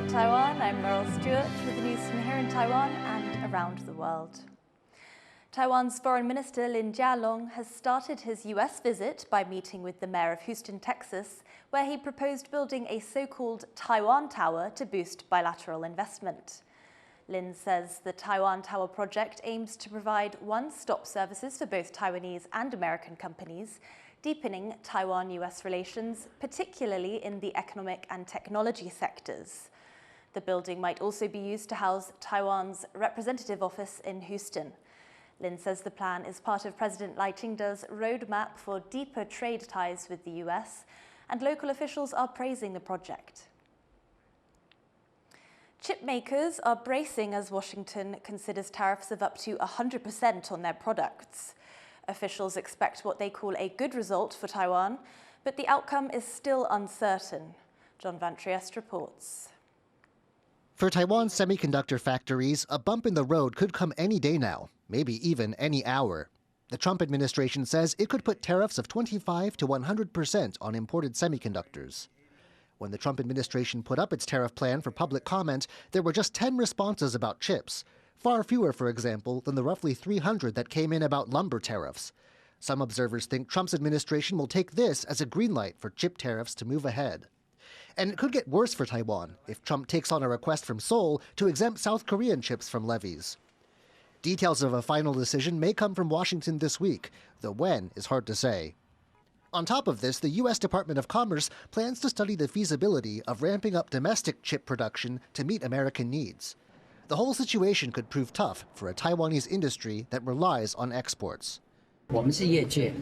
from Taiwan, I'm Laurel Stewart with the news from here in Taiwan and around the world. Taiwan's Foreign Minister Lin Jialong has started his US visit by meeting with the mayor of Houston, Texas, where he proposed building a so-called Taiwan Tower to boost bilateral investment. Lin says the Taiwan Tower project aims to provide one-stop services for both Taiwanese and American companies, deepening Taiwan-US relations, particularly in the economic and technology sectors. The building might also be used to house Taiwan's representative office in Houston. Lin says the plan is part of President Lai Ching-te's roadmap for deeper trade ties with the US, and local officials are praising the project. Chip makers are bracing as Washington considers tariffs of up to 100% on their products. Officials expect what they call a good result for Taiwan, but the outcome is still uncertain. John Van Trieste reports. For Taiwan's semiconductor factories, a bump in the road could come any day now, maybe even any hour. The Trump administration says it could put tariffs of 25% to 100% on imported semiconductors. When the Trump administration put up its tariff plan for public comment, there were just 10 responses about chips. Far fewer, for example, than the roughly 300 that came in about lumber tariffs. Some observers think Trump's administration will take this as a green light for chip tariffs to move ahead. And it could get worse for Taiwan if Trump takes on a request from Seoul to exempt South Korean chips from levies. Details of a final decision may come from Washington this week, though when is hard to say. On top of this, the U.S. Department of Commerce plans to study the feasibility of ramping up domestic chip production to meet American needs. The whole situation could prove tough for a Taiwanese industry that relies on exports. 我们是业界，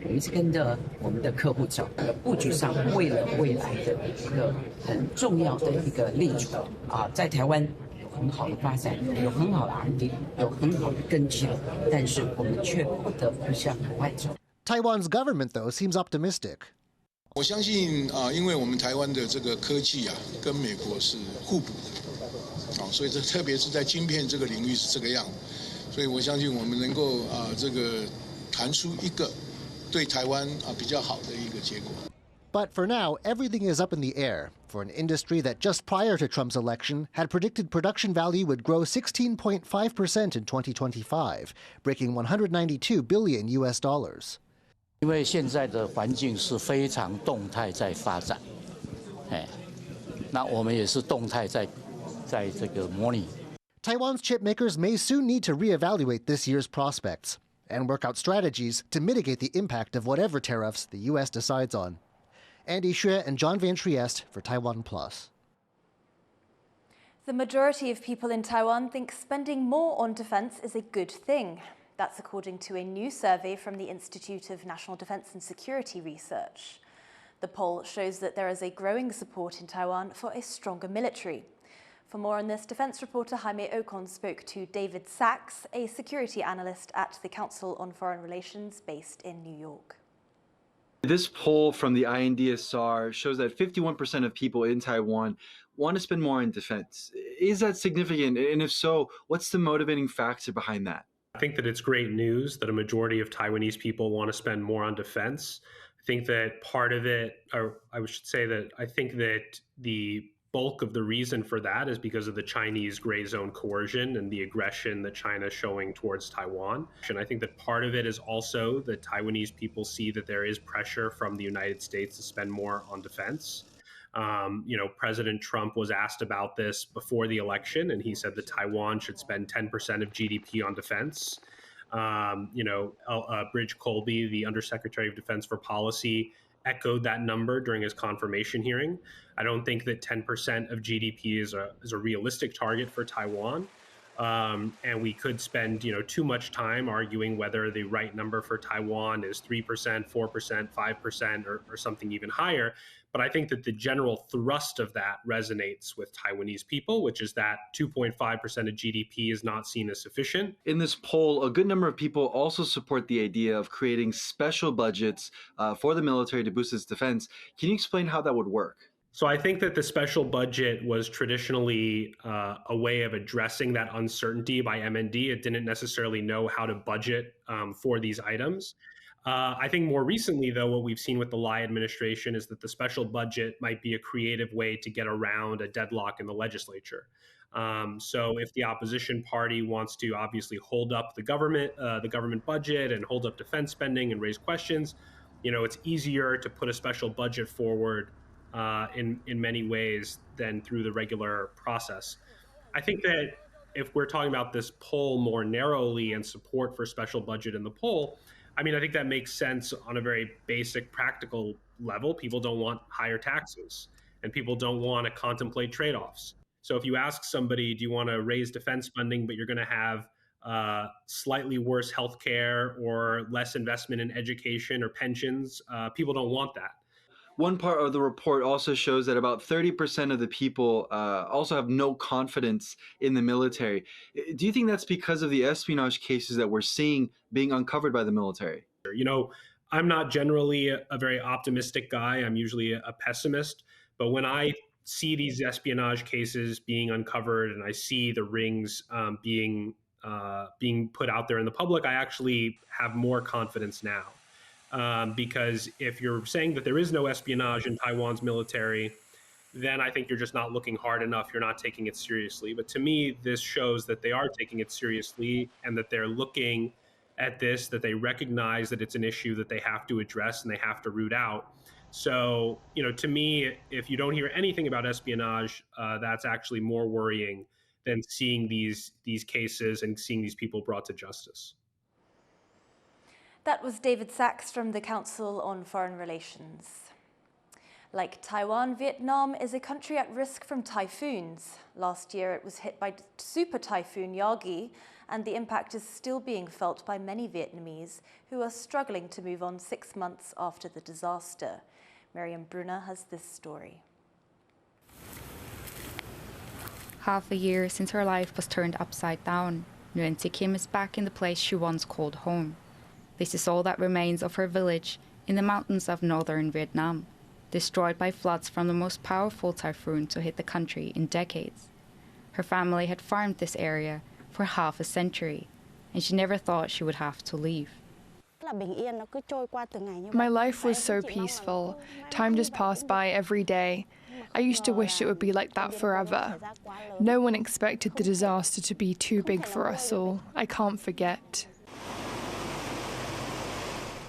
我们是跟着我们的客户走，布局上为了未来的一个很重要的一个立足啊，在台湾有很好的发展，有很好的 R&D， 有很好的根基了，但是我们却不得不向海外走。 Taiwan's government, though, seems optimistic. 我相信因为我们台湾的这个科技跟美国是互补的，所以特别是在晶片这个领域是这个样，所以我相信我们能够这个谈出一个对台湾比较好的一个结果。 But for now, everything is up in the air for an industry that just prior to Trump's election had predicted production value would grow 16.5% in 2025, breaking $192 billion US. 因为现在的环境是非常动态在发展，那我们也是动态在这个模拟。 Taiwan's chip makers may soon need to reevaluate this year's prospects and work out strategies to mitigate the impact of whatever tariffs the U.S. decides on. Andy Xue and John Van Trieste for TaiwanPlus. The majority of people in Taiwan think spending more on defense is a good thing. That's according to a new survey from the Institute of National Defense and Security Research. The poll shows that there is a growing support in Taiwan for a stronger military. For more on this, defense reporter Jaime Ocon spoke to David Sachs, a security analyst at the Council on Foreign Relations based in New York. This poll from the INDSR shows that 51% of people in Taiwan want to spend more on defense. Is that significant? And if so, what's the motivating factor behind that? I think that it's great news that a majority of Taiwanese people want to spend more on defense. I think that part of it, or I should say that I think that the bulk of the reason for that is because of the Chinese gray zone coercion and the aggression that China is showing towards Taiwan. And I think that part of it is also that Taiwanese people see that there is pressure from the United States to spend more on defense. President Trump was asked about this before the election, and he said that Taiwan should spend 10% of GDP on defense. Bridge Colby, the Undersecretary of Defense for Policy, echoed that number during his confirmation hearing. I don't think that 10% of GDP is a realistic target for Taiwan. And we could spend, too much time arguing whether the right number for Taiwan is 3%, 4%, 5%, or something even higher. But I think that the general thrust of that resonates with Taiwanese people, which is that 2.5% of GDP is not seen as sufficient. In this poll, a good number of people also support the idea of creating special budgets for the military to boost its defense. Can you explain how that would work? So I think that the special budget was traditionally a way of addressing that uncertainty by MND. It didn't necessarily know how to budget for these items. I think more recently, though, what we've seen with the Lai administration is that the special budget might be a creative way to get around a deadlock in the legislature. So if the opposition party wants to obviously hold up the government budget and hold up defense spending and raise questions, it's easier to put a special budget forward in many ways than through the regular process. I think that if we're talking about this poll more narrowly and support for special budget in the poll, I think that makes sense on a very basic, practical level. People don't want higher taxes, and people don't want to contemplate trade-offs. So if you ask somebody, do you want to raise defense funding, but you're going to have slightly worse healthcare or less investment in education or pensions, people don't want that. One part of the report also shows that about 30% of the people also have no confidence in the military. Do you think that's because of the espionage cases that we're seeing being uncovered by the military? I'm not generally a very optimistic guy. I'm usually a pessimist. But when I see these espionage cases being uncovered and I see the rings being put out there in the public, I actually have more confidence now. Because if you're saying that there is no espionage in Taiwan's military, then I think you're just not looking hard enough. You're not taking it seriously. But to me, this shows that they are taking it seriously and that they're looking at this, that they recognize that it's an issue that they have to address and they have to root out. So, to me, if you don't hear anything about espionage, that's actually more worrying than seeing these cases and seeing these people brought to justice. That was David Sachs from the Council on Foreign Relations. Like Taiwan, Vietnam is a country at risk from typhoons. Last year it was hit by super typhoon Yagi, and the impact is still being felt by many Vietnamese who are struggling to move on 6 months after the disaster. Miriam Brunner has this story. Half a year since her life was turned upside down, Nguyen Thi Kim is back in the place she once called home. This is all that remains of her village in the mountains of northern Vietnam, destroyed by floods from the most powerful typhoon to hit the country in decades. Her family had farmed this area for half a century, and she never thought she would have to leave. My life was so peaceful. Time just passed by every day. I used to wish it would be like that forever. No one expected the disaster to be too big for us all. I can't forget.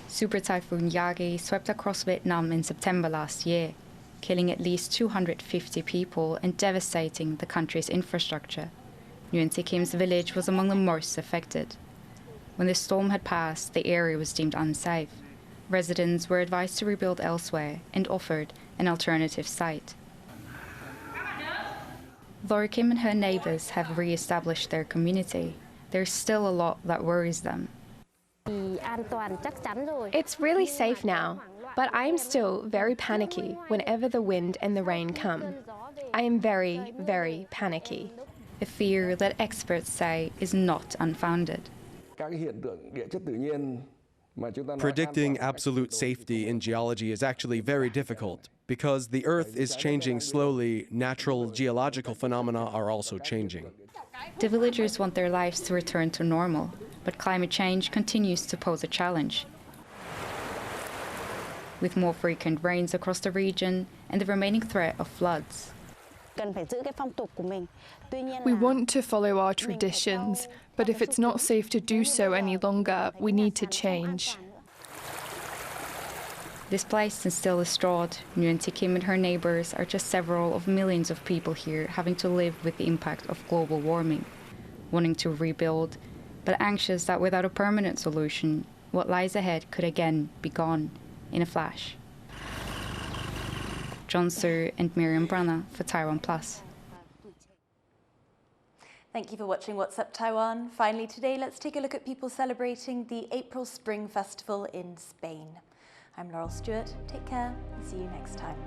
Super Typhoon Yagi swept across Vietnam in September last year, killing at least 250 people and devastating the country's infrastructure. Nguyen Thi Kim's village was among the most affected. When the storm had passed, the area was deemed unsafe. Residents were advised to rebuild elsewhere and offered an alternative site. Though Kim and her neighbors have re-established their community, there's still a lot that worries them. It's really safe now, but I am still very panicky whenever the wind and the rain come. I am very, very panicky. A fear that experts say is not unfounded. Predicting absolute safety in geology is actually very difficult because the Earth is changing slowly. Natural geological phenomena are also changing. The villagers want their lives to return to normal, but climate change continues to pose a challenge. With more frequent rains across the region and the remaining threat of floods. We want to follow our traditions, but if it's not safe to do so any longer, we need to change. Displaced and still distraught, Nguyen Thi Kim and her neighbors are just several of millions of people here having to live with the impact of global warming, wanting to rebuild, but anxious that without a permanent solution, what lies ahead could again be gone in a flash. John Su and Miriam Brunner for TaiwanPlus. Thank you for watching What's Up Taiwan. Finally today, let's take a look at people celebrating the April Spring Festival in Spain. I'm Laurel Stewart. Take care and see you next time.